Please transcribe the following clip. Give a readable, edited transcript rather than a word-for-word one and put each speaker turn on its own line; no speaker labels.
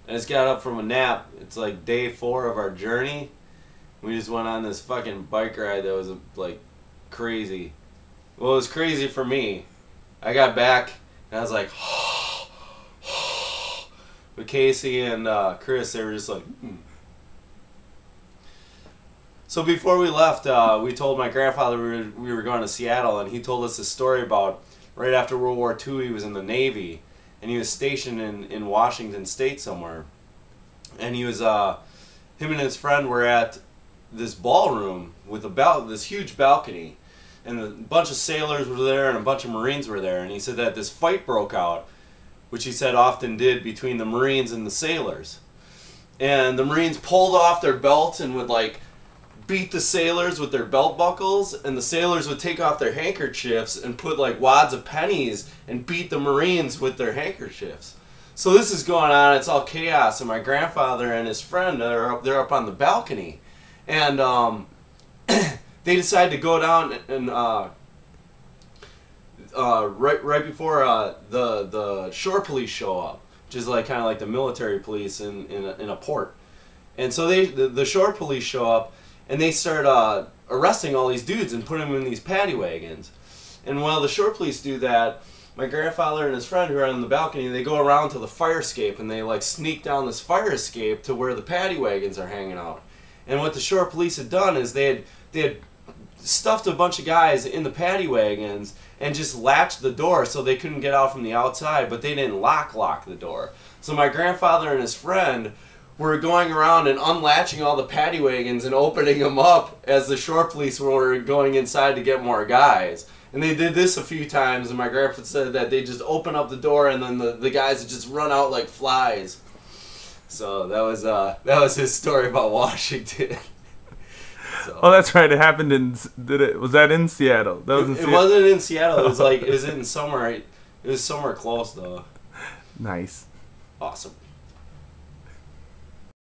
I just got up from a nap. It's like day 4 of our journey. We just went on this fucking bike ride that was like crazy. Well, it was crazy for me. I got back and I was like, but Casey and Chris, they were just like, So before we left, we told my grandfather we were going to Seattle, and he told us a story about right after World War II, he was in the Navy, and he was stationed in Washington State somewhere. And he was, him and his friend were at this ballroom with this huge balcony, and a bunch of sailors were there and a bunch of Marines were there, and he said that this fight broke out, which he said often did between the Marines and the sailors. And the Marines pulled off their belts and would like beat the sailors with their belt buckles, and the sailors would take off their handkerchiefs and put like wads of pennies and beat the Marines with their handkerchiefs. So this is going on, it's all chaos, and my grandfather and his friend they're up on the balcony, and they decide to go down and right before the shore police show up, which is like kind of like the military police in a port. And so the shore police show up and they start arresting all these dudes and putting them in these paddy wagons. And while the shore police do that, my grandfather and his friend who are on the balcony, they go around to the fire escape and they like sneak down this fire escape to where the paddy wagons are hanging out. And what the shore police had done is they had stuffed a bunch of guys in the paddy wagons and just latched the door so they couldn't get out from the outside, but they didn't lock the door. So my grandfather and his friend were going around and unlatching all the paddy wagons and opening them up as the shore police were going inside to get more guys. And they did this a few times, and my grandpa said that they just open up the door and then the guys would just run out like flies. So that was his story about Washington. So.
Oh, that's right. It happened was that in Seattle? That was in
Seattle. It wasn't in Seattle. It was like it was in somewhere. It was somewhere close though.
Nice.
Awesome.